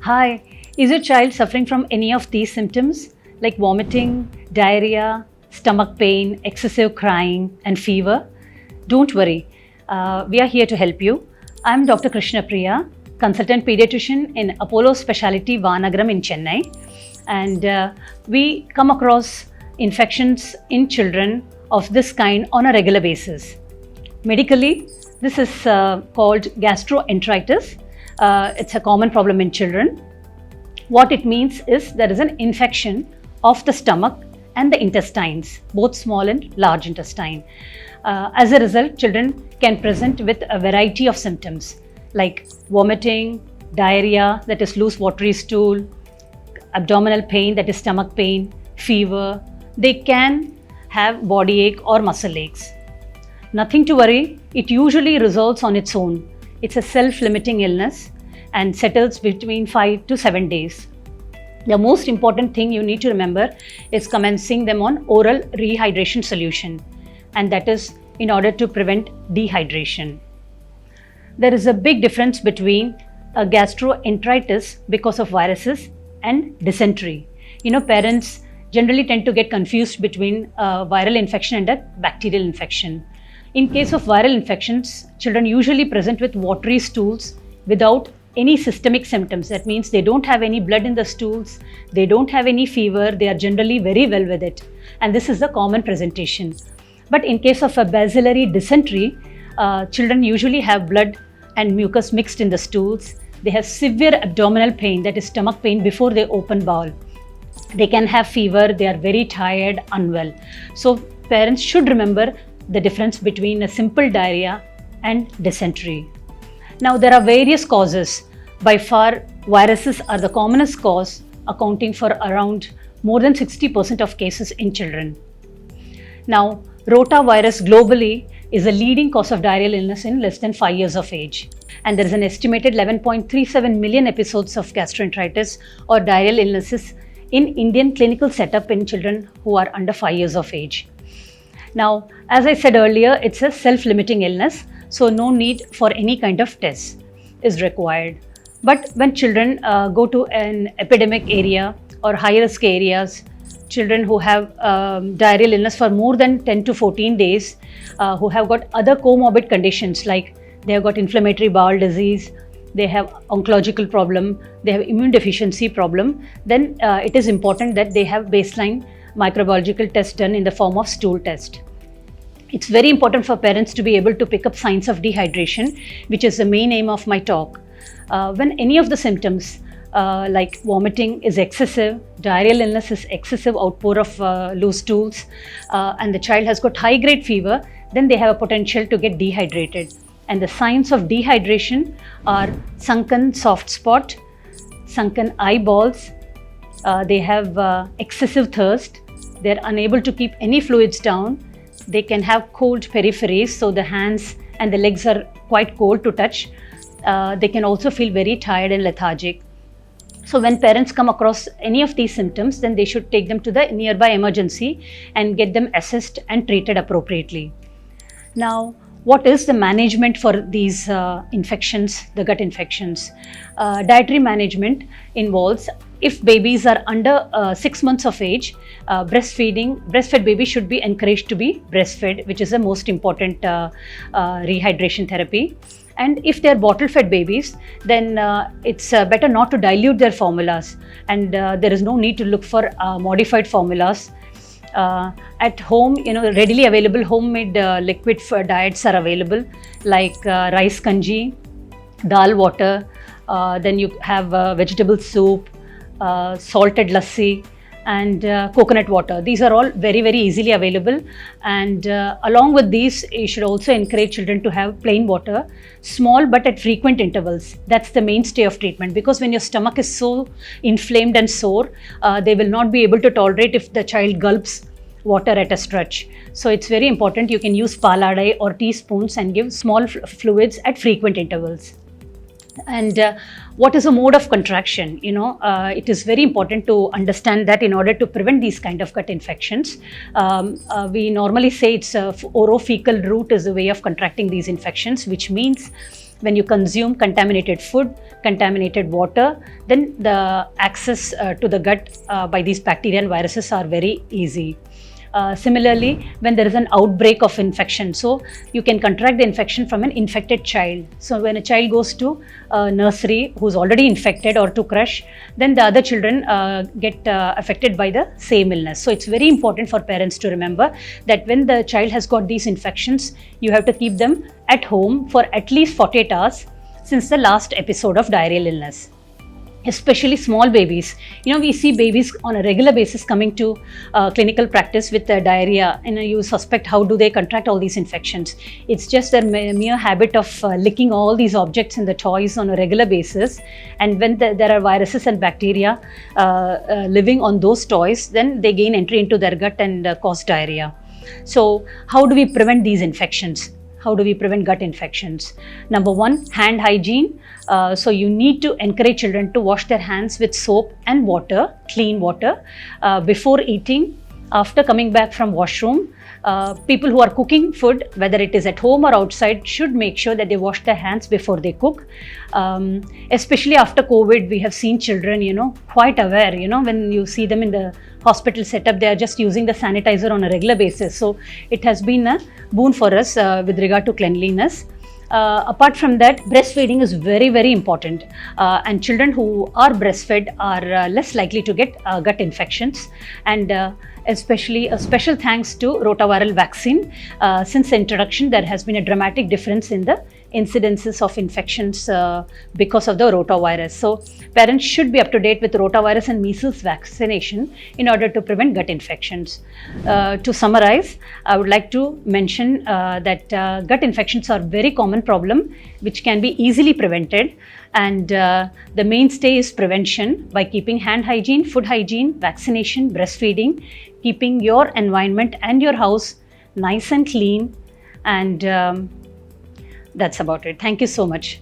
Hi, is your child suffering from any of these symptoms like vomiting, diarrhea, stomach pain, excessive crying, and fever? Don't worry, we are here to help you. I'm Dr. Krishna Priya, consultant pediatrician in Apollo Specialty Vanagaram in Chennai, and we come across infections in children of this kind on a regular basis. Medically, this is called gastroenteritis. It's a common problem in children. What it means is there is an infection of the stomach and the intestines, both small and large intestine. As a result, children can present with a variety of symptoms like vomiting, diarrhea, that is loose watery stool, abdominal pain, that is stomach pain, fever. They can have body ache or muscle aches. Nothing to worry, it usually resolves on its own. It's a self-limiting illness and settles between 5 to 7 days. The most important thing you need to remember is commencing them on oral rehydration solution, and that is in order to prevent dehydration. There is a big difference between a gastroenteritis because of viruses and dysentery. Parents generally tend to get confused between a viral infection and a bacterial infection. In case of viral infections, children usually present with watery stools without any systemic symptoms. That means they don't have any blood in the stools, they don't have any fever, they are generally very well with it. And this is the common presentation. But in case of a bacillary dysentery, children usually have blood and mucus mixed in the stools. They have severe abdominal pain, that is stomach pain before they open bowel. They can have fever, they are very tired, unwell. So parents should remember the difference between a simple diarrhea and dysentery. Now, there are various causes. By far, viruses are the commonest cause, accounting for around more than 60% of cases in children. Now, rotavirus globally is a leading cause of diarrheal illness in less than 5 years of age. And there is an estimated 11.37 million episodes of gastroenteritis or diarrheal illnesses in Indian clinical setup in children who are under 5 years of age. Now, as I said earlier, it's a self-limiting illness, so no need for any kind of test is required. But when children go to an epidemic area or high-risk areas, children who have diarrheal illness for more than 10 to 14 days, who have got other comorbid conditions like they have got inflammatory bowel disease, they have oncological problem, they have immune deficiency problem, then it is important that they have baseline microbiological test done in the form of stool test. It's very important for parents to be able to pick up signs of dehydration, which is the main aim of my talk. When any of the symptoms like vomiting is excessive, diarrheal illness is excessive outpour of loose stools, and the child has got high-grade fever, then they have a potential to get dehydrated. And the signs of dehydration are sunken soft spot, sunken eyeballs, they have excessive thirst, they're unable to keep any fluids down, they can have cold peripheries, so the hands and the legs are quite cold to touch. They can also feel very tired and lethargic. So when parents come across any of these symptoms, then they should take them to the nearby emergency and get them assessed and treated appropriately. Now, what is the management for these infections, the gut infections? Dietary management involves, if babies are under 6 months of age, breastfed babies should be encouraged to be breastfed, which is the most important rehydration therapy. And if they're bottle-fed babies, then it's better not to dilute their formulas, and there is no need to look for modified formulas. At home, readily available homemade liquid diets are available, like rice kanji, dal water, then you have vegetable soup, salted lassi, and coconut water. These are all very, very easily available, and along with these, you should also encourage children to have plain water, small but at frequent intervals. That's the mainstay of treatment, because when your stomach is so inflamed and sore, they will not be able to tolerate if the child gulps water at a stretch. So it's very important you can use paladai or teaspoons and give small fluids at frequent intervals. And what is a mode of contraction? It is very important to understand that in order to prevent these kind of gut infections, we normally say it's orophycal route is the way of contracting these infections, which means when you consume contaminated food, contaminated water, then the access to the gut by these bacteria and viruses are very easy. Similarly, when there is an outbreak of infection, so you can contract the infection from an infected child. So when a child goes to nursery who's already infected or to crush, then the other children get affected by the same illness. So it's very important for parents to remember that when the child has got these infections, you have to keep them at home for at least 48 hours since the last episode of diarrheal illness. Especially small babies. We see babies on a regular basis coming to clinical practice with diarrhea. You suspect how do they contract all these infections. It's just their mere habit of licking all these objects and the toys on a regular basis. And when there are viruses and bacteria living on those toys, then they gain entry into their gut and cause diarrhea. So how do we prevent these infections? How do we prevent gut infections? Number one, hand hygiene. So you need to encourage children to wash their hands with soap and water, clean water, before eating, after coming back from washroom. People who are cooking food, whether it is at home or outside, should make sure that they wash their hands before they cook. Especially after COVID, we have seen children, quite aware, when you see them in the hospital setup, they are just using the sanitizer on a regular basis. So it has been a boon for us with regard to cleanliness. Apart from that, breastfeeding is very, very important. And children who are breastfed are less likely to get gut infections. And especially a special thanks to rotaviral vaccine. Since the introduction, there has been a dramatic difference in the incidences of infections because of the rotavirus. So parents should be up to date with rotavirus and measles vaccination in order to prevent gut infections. To summarize, I would like to mention that gut infections are a very common problem which can be easily prevented, and the mainstay is prevention by keeping hand hygiene, food hygiene, vaccination, breastfeeding, keeping your environment and your house nice and clean, and that's about it. Thank you so much.